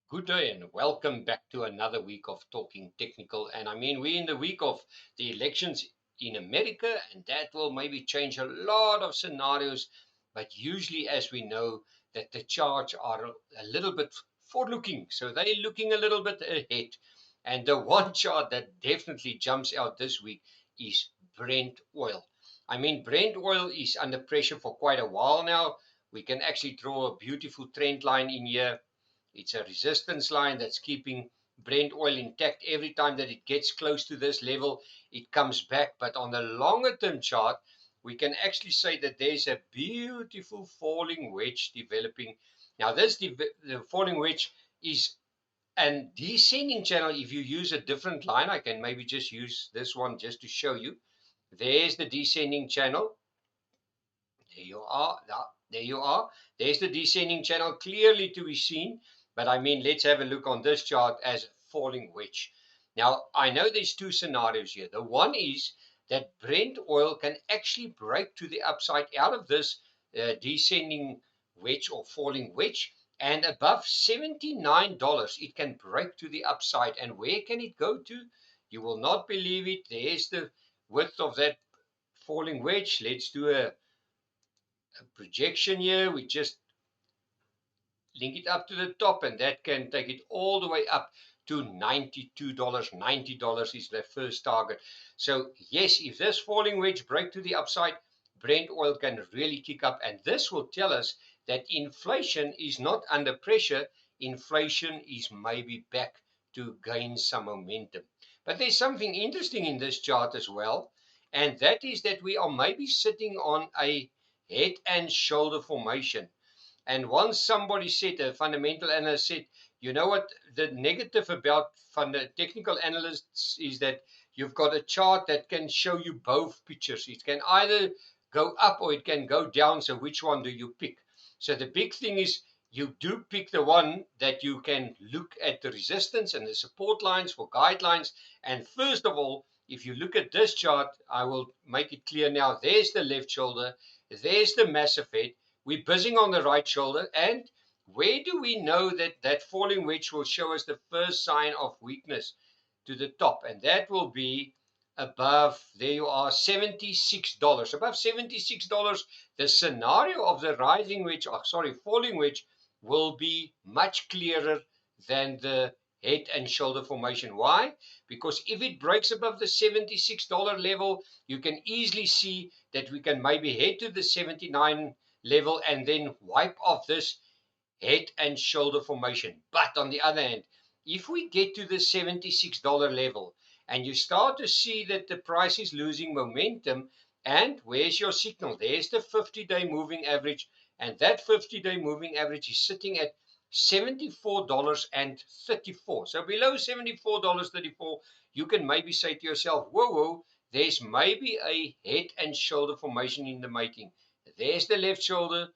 Good day and welcome back to another week of Talking Technical. And we're in the week of the elections in America, and that will maybe change a lot of scenarios. But usually, as we know, that the charts are a little bit forward looking, so they're looking a little bit ahead. And the one chart that definitely jumps out this week is Brent oil. Brent oil is under pressure for quite a while now. We can actually draw a beautiful trend line in here. It's a resistance line that's keeping Brent oil intact. Every time that it gets close to this level, it comes back. But on the longer term chart, we can actually say that there's a beautiful falling wedge developing. Now, the falling wedge is an descending channel. If you use a different line, I can maybe just use this one just to show you. There's the descending channel. There you are. There you are. There's the descending channel clearly to be seen. But let's have a look on this chart as a falling wedge. Now, I know there's two scenarios here. The one is that Brent oil can actually break to the upside out of this descending wedge or falling wedge. And above $79, it can break to the upside. And where can it go to? You will not believe it. There's the width of that falling wedge. Let's do a projection here. We just link it up to the top, and that can take it all the way up to $92. $90 is the first target. So yes, if this falling wedge break to the upside, Brent oil can really kick up, and this will tell us that inflation is not under pressure. Inflation is maybe back to gain some momentum. But there's something interesting in this chart as well, and that is that we are maybe sitting on a head and shoulder formation. And once somebody said, a fundamental analyst said, you know what, the negative about technical analysts is that you've got a chart that can show you both pictures. It can either go up or it can go down. So which one do you pick? So the big thing is you do pick the one that you can look at the resistance and the support lines for guidelines. And first of all, if you look at this chart, I will make it clear now. There's the left shoulder. There's the massive head. We're buzzing on the right shoulder. And where do we know that that falling wedge will show us the first sign of weakness to the top? And that will be above, there you are, $76. Above $76, the scenario of the rising wedge, falling wedge will be much clearer than the head and shoulder formation. Why? Because if it breaks above the $76 level, you can easily see that we can maybe head to the 79 level and then wipe off this head and shoulder formation. But on the other hand, if we get to the $76 level and you start to see that the price is losing momentum, and where's your signal? There's the 50-day moving average, and that 50-day moving average is sitting at $74.34. So below $74.34, you can maybe say to yourself, whoa, there's maybe a head and shoulder formation in the making. There's the left shoulder,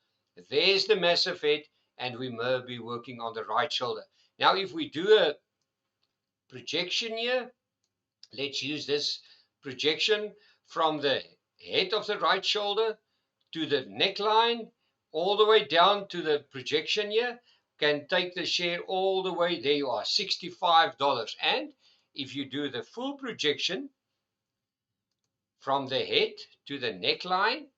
there's the massive head, and we may be working on the right shoulder. Now, if we do a projection here, let's use this projection from the head of the right shoulder to the neckline, all the way down to the projection here, can take the share all the way, there you are, $65. And if you do the full projection from the head to the neckline,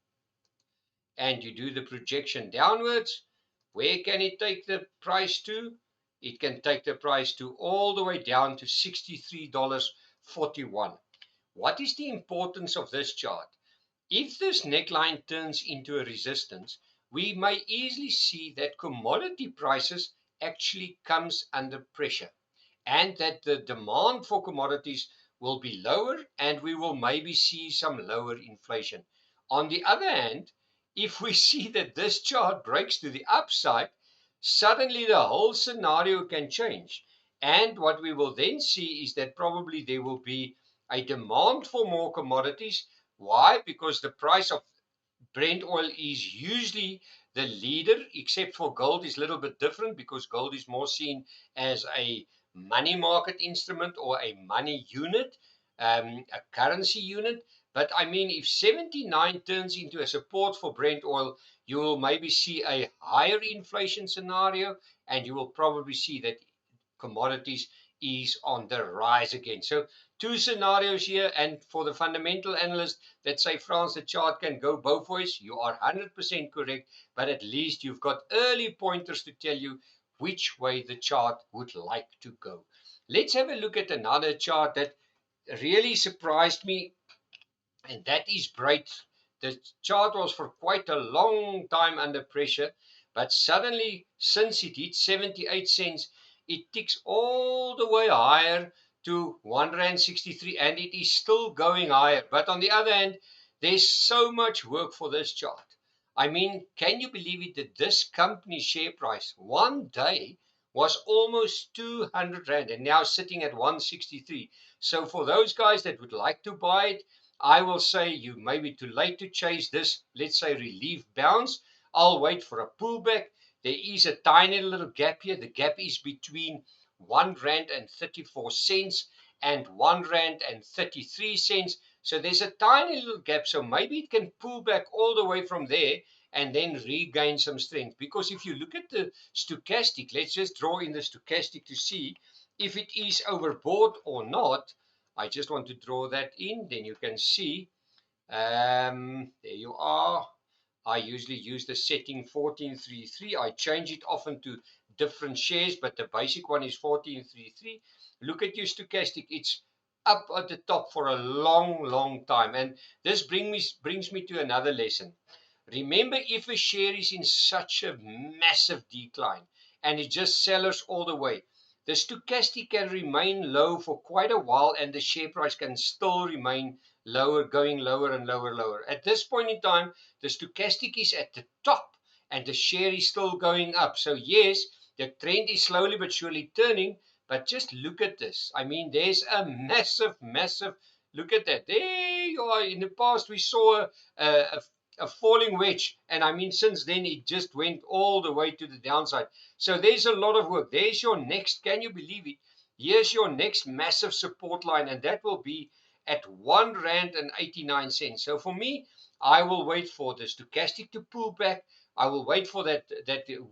and you do the projection downwards, where can it take the price to? It can take the price to all the way down to $63.41. What is the importance of this chart? If this neckline turns into a resistance, we may easily see that commodity prices actually comes under pressure, and that the demand for commodities will be lower, and we will maybe see some lower inflation. On the other hand, if we see that this chart breaks to the upside, suddenly the whole scenario can change. And what we will then see is that probably there will be a demand for more commodities. Why? Because the price of Brent oil is usually the leader, except for gold is a little bit different because gold is more seen as a money market instrument or a money unit, a currency unit. But if 79 turns into a support for Brent oil, you will maybe see a higher inflation scenario, and you will probably see that commodities is on the rise again. So two scenarios here, and for the fundamental analyst that say, France, the chart can go both ways, you are 100% correct, but at least you've got early pointers to tell you which way the chart would like to go. Let's have a look at another chart that really surprised me, and that is Brait. The chart was for quite a long time under pressure, but suddenly, since it hit 78 cents, it ticks all the way higher to R1.63, and it is still going higher. But on the other hand, there's so much work for this chart. I mean, can you believe it that this company's share price one day was almost 200 Rand and now sitting at 163? So for those guys that would like to buy it, I will say you may be too late to chase this, let's say, relief bounce. I'll wait for a pullback. There is a tiny little gap here. The gap is between R1.34 and R1.33. So there's a tiny little gap. So maybe it can pull back all the way from there and then regain some strength. Because if you look at the stochastic, let's just draw in the stochastic to see if it is overbought or not. I just want to draw that in, then you can see. There you are. I usually use the setting 1433. I change it often to different shares, but the basic one is 1433. Look at your stochastic. It's up at the top for a long time. And this brings me to another lesson. Remember, if a share is in such a massive decline and it's just sellers all the way, the stochastic can remain low for quite a while and the share price can still remain lower, going lower and lower. At this point in time, the stochastic is at the top and the share is still going up. So yes, the trend is slowly but surely turning, but just look at this. I mean, there's a massive, look at that. There you are. In the past, we saw a falling wedge, and I mean, since then it just went all the way to the downside. So there's a lot of work. There's your next, can you believe it? Here's your next massive support line, and that will be at R1.89. So for me, I will wait for the stochastic to pull back. I will wait for that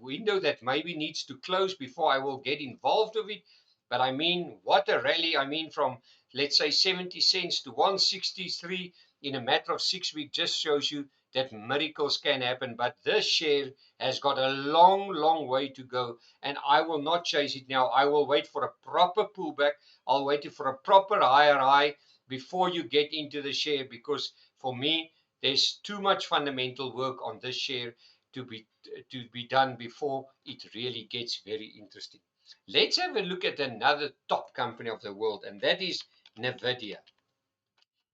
window that maybe needs to close before I will get involved with it. But I mean, what a rally. I mean, from let's say 70 cents to 163 in a matter of 6 weeks just shows you that miracles can happen. But this share has got a long way to go, and I will not chase it now. I will wait for a proper pullback. I'll wait for a proper higher high before you get into the share, because for me, there's too much fundamental work on this share to be done before it really gets very interesting. Let's have a look at another top company of the world, and that is Nvidia.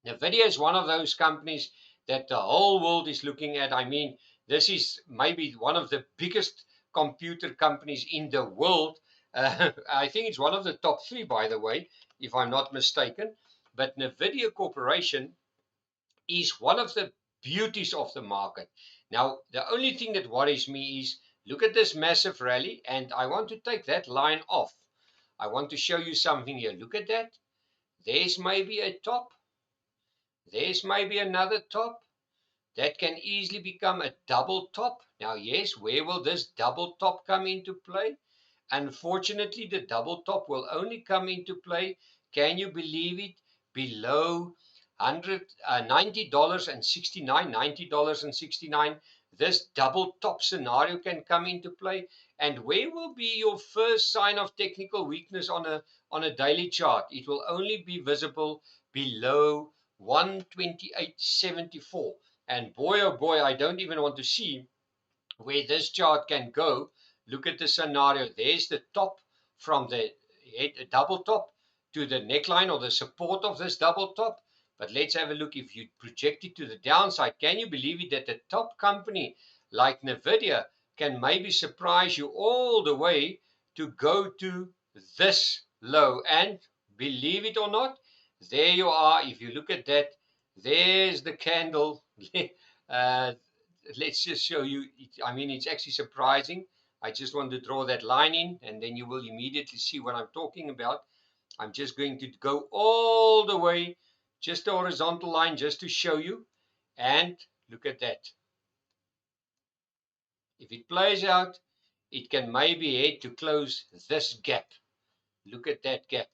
Nvidia is one of those companies that the whole world is looking at. I mean, this is maybe one of the biggest computer companies in the world. I think it's one of the top 3, by the way, if I'm not mistaken. But Nvidia Corporation is one of the beauties of the market. Now, the only thing that worries me is, look at this massive rally, and I want to take that line off. I want to show you something here. Look at that. There's maybe a top. There's maybe another top. That can easily become a double top. Now, yes, where will this double top come into play? Unfortunately, the double top will only come into play, can you believe it, below $90.69. This double top scenario can come into play. And where will be your first sign of technical weakness on a daily chart? It will only be visible below 128.74. And boy, oh boy, I don't even want to see where this chart can go. Look at the scenario. There's the top from the double top to the neckline or the support of this double top. But let's have a look. If you project it to the downside, can you believe it that a top company like Nvidia can maybe surprise you all the way to go to this low? And believe it or not, there you are. If you look at that, there's the candle. uh, let's just show you. I mean, it's actually surprising. I just want to draw that line in, and then you will immediately see what I'm talking about. I'm just going to go all the way, just a horizontal line, just to show you. And look at that. If it plays out, it can maybe head to close this gap. Look at that gap.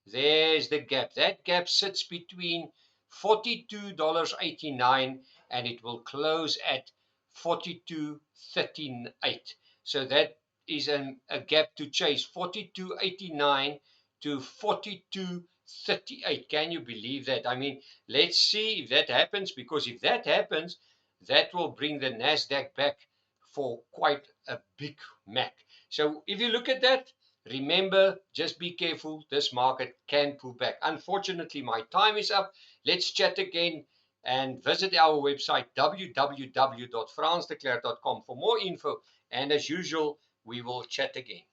There's the gap. That gap sits between $42.89 and it will close at 42.38. So that is a gap to chase, 42.89 to 42.38. Can you believe that? I mean, let's see if that happens, because if that happens, that will bring the Nasdaq back for quite a big mac. So if you look at that, remember, just be careful. This market can pull back. Unfortunately, my time is up. Let's chat again and visit our website www.fransdeklerk.com for more info. And as usual, we will chat again.